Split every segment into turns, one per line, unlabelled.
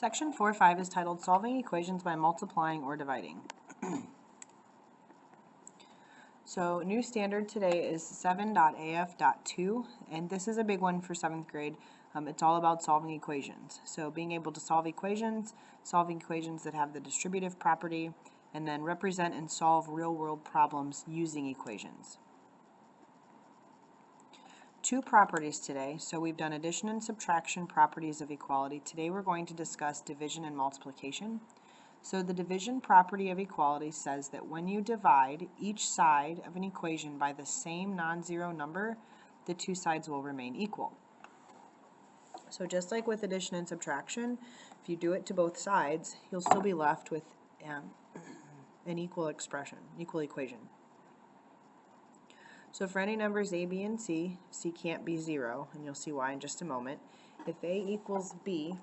Section 4.5 is titled Solving Equations by Multiplying or Dividing. So new standard today is 7.af.2, and this is a big one for 7th grade. It's all about solving equations. So being able to solve equations, solving equations that have the distributive property, and then represent and solve real-world problems using equations. Two properties today. So we've done addition and subtraction properties of equality. Today we're going to discuss division and multiplication. So the division property of equality says that when you divide each side of an equation by the same non-zero number, the two sides will remain equal. So just like with addition and subtraction, if you do it to both sides, you'll still be left with an equal expression, equal equation. So for any numbers a, b, and c, c can't be 0, and you'll see why in just a moment. If a equals b,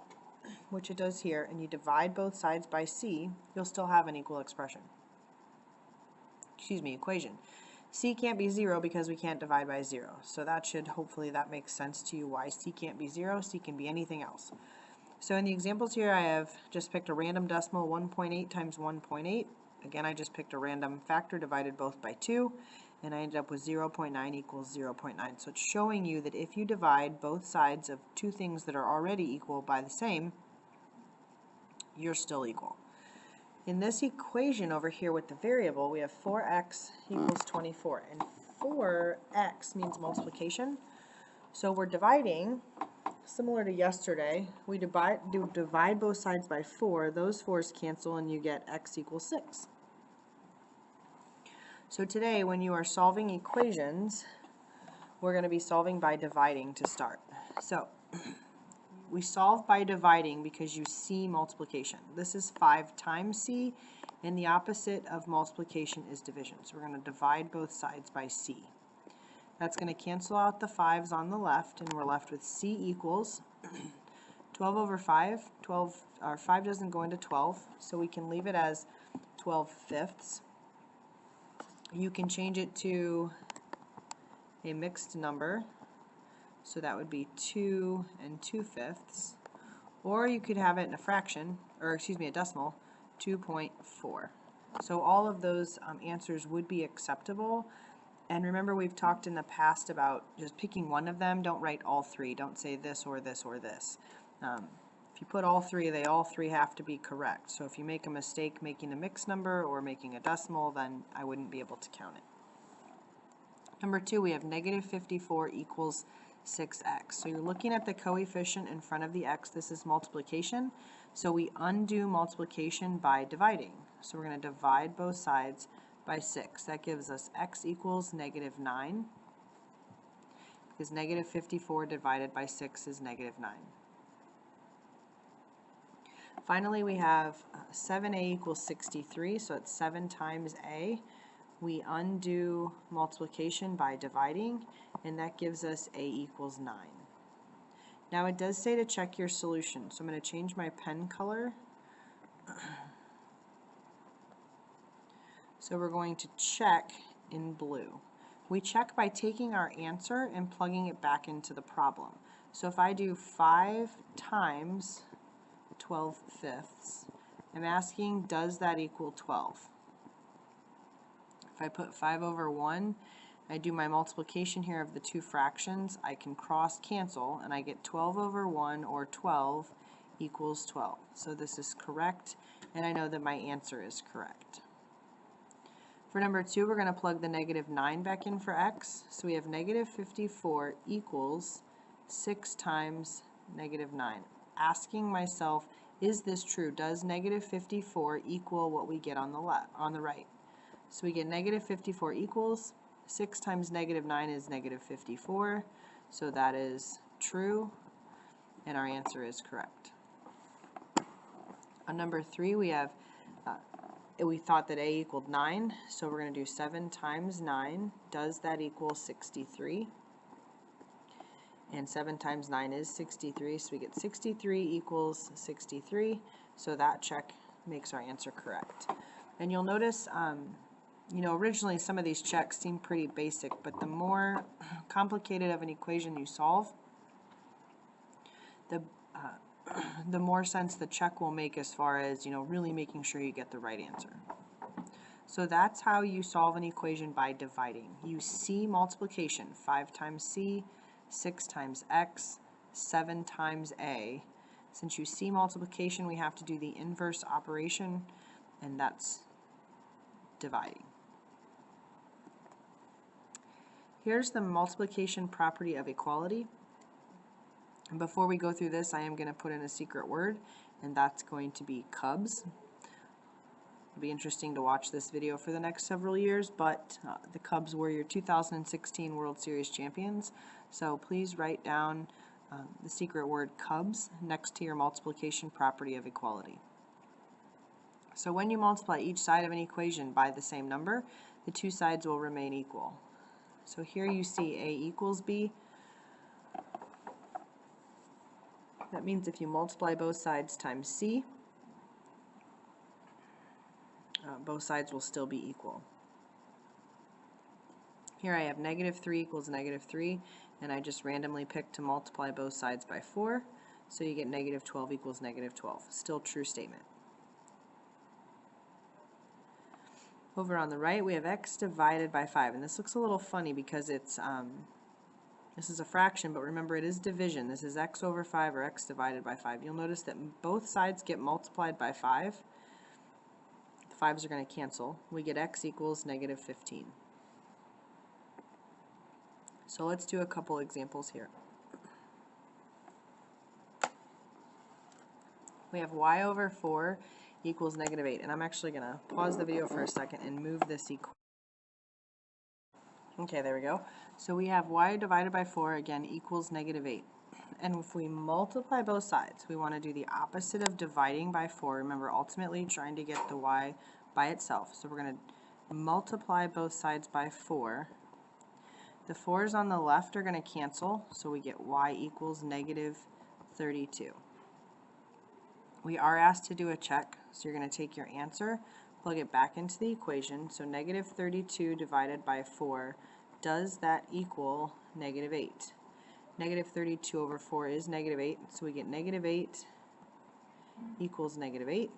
which it does here, and you divide both sides by c, you'll still have an equal expression. Equation. C can't be 0 because we can't divide by 0. So that should, hopefully that makes sense to you why c can't be 0. C can be anything else. So in the examples here, I have just picked a random decimal, 1.8 times 1.8. Again, I just picked a random factor, divided both by 2, and I ended up with 0.9 equals 0.9. So it's showing you that if you divide both sides of two things that are already equal by the same, you're still equal. In this equation over here with the variable, we have 4x equals 24, and 4x means multiplication. So we're dividing, similar to yesterday, we divide both sides by 4, those 4's cancel and you get x equals 6. So today when you are solving equations, we're going to be solving by dividing to start. So we solve by dividing because you see multiplication. This is 5 times c, and the opposite of multiplication is division. So we're going to divide both sides by c. That's going to cancel out the 5's on the left, and we're left with c equals 12 over 5. 5 doesn't go into 12, so we can leave it as 12 fifths. You can change it to a mixed number, so that would be 2 and 2 fifths, or you could have it in a fraction, or a decimal, 2.4. So all of those answers would be acceptable. And remember, we've talked in the past about just picking one of them. Don't write all three. Don't say this or this or this. If you put all three, they all three have to be correct. So if you make a mistake making a mixed number or making a decimal, then I wouldn't be able to count it. Number 2, we have negative 54 equals 6x. So you're looking at the coefficient in front of the x. This is multiplication. So we undo multiplication by dividing. So we're going to divide both sides by 6. That gives us x equals negative 9, because negative 54 divided by 6 is negative 9. Finally, we have 7a equals 63, so it's 7 times a. We undo multiplication by dividing, and that gives us a equals 9. Now it does say to check your solution, so I'm going to change my pen color. So we're going to check in blue. We check by taking our answer and plugging it back into the problem. So if I do 5 times 12 fifths, I'm asking, does that equal 12? If I put 5 over 1, I do my multiplication here of the two fractions, I can cross cancel and I get 12 over 1, or 12, equals 12. So this is correct, and I know that my answer is correct. For number 2, we're going to plug the negative 9 back in for x. So we have negative 54 equals 6 times negative 9. Asking myself, is this true? Does negative 54 equal what we get on the left, on the right? So we get negative 54 equals 6 times negative 9 is negative 54. So that is true, and our answer is correct. On number 3, we have we thought that a equaled 9, so we're going to do 7 times 9. Does that equal 63? And 7 times 9 is 63, so we get 63 equals 63, so that check makes our answer correct. And you'll notice, originally some of these checks seem pretty basic, but the more complicated of an equation you solve, the the more sense the check will make as far as, really making sure you get the right answer. So that's how you solve an equation by dividing. You see multiplication, 5 times c, 6 times x, 7 times a. Since you see multiplication, we have to do the inverse operation, and that's dividing. Here's the multiplication property of equality. And before we go through this, I am going to put in a secret word, and that's going to be Cubs. It'll be interesting to watch this video for the next several years, but the Cubs were your 2016 World Series champions. So please write down the secret word Cubs next to your multiplication property of equality. So when you multiply each side of an equation by the same number, the two sides will remain equal. So here you see A equals B. That means if you multiply both sides times C, both sides will still be equal. Here I have -3 equals -3, and I just randomly picked to multiply both sides by 4, so you get -12 equals -12. Still true statement. Over on the right, we have x divided by 5, and this looks a little funny because it's this is a fraction, but remember it is division. This is x over 5 or x divided by 5. You'll notice that both sides get multiplied by 5. The 5s are going to cancel. We get x equals -15. So let's do a couple examples here. We have y over 4 equals -8, and I'm actually going to pause the video for a second and move this equation. Okay, there we go. So we have y divided by 4, again, equals -8. And if we multiply both sides, we want to do the opposite of dividing by 4. Remember, ultimately trying to get the y by itself. So we're going to multiply both sides by 4. The 4's on the left are going to cancel, so we get y equals -32. We are asked to do a check, so you're going to take your answer, plug it back into the equation. So -32 divided by 4, does that equal -8? -32 over 4 is -8, so we get -8 equals -8.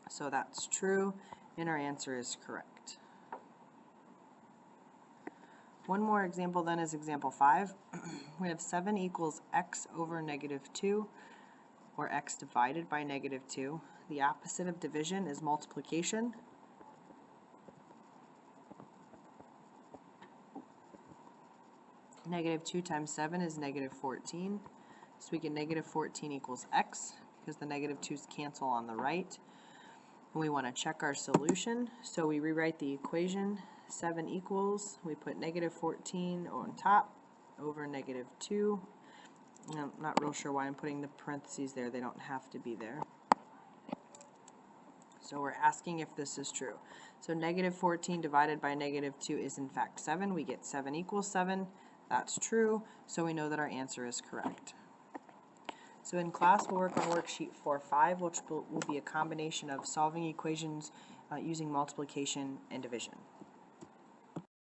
So that's true, and our answer is correct. One more example then is example 5. We have 7 equals x over -2, or x divided by -2. The opposite of division is multiplication. -2 times 7 is -14. So we get -14 equals x, because the -2's cancel on the right. And we want to check our solution, so we rewrite the equation. 7 equals, we put -14 on top over -2. I'm not real sure why I'm putting the parentheses there. They don't have to be there. So we're asking if this is true. So -14 divided by -2 is in fact 7. We get 7 equals 7. That's true, so we know that our answer is correct. So in class, we'll work on worksheet 4.5, which will be a combination of solving equations using multiplication and division.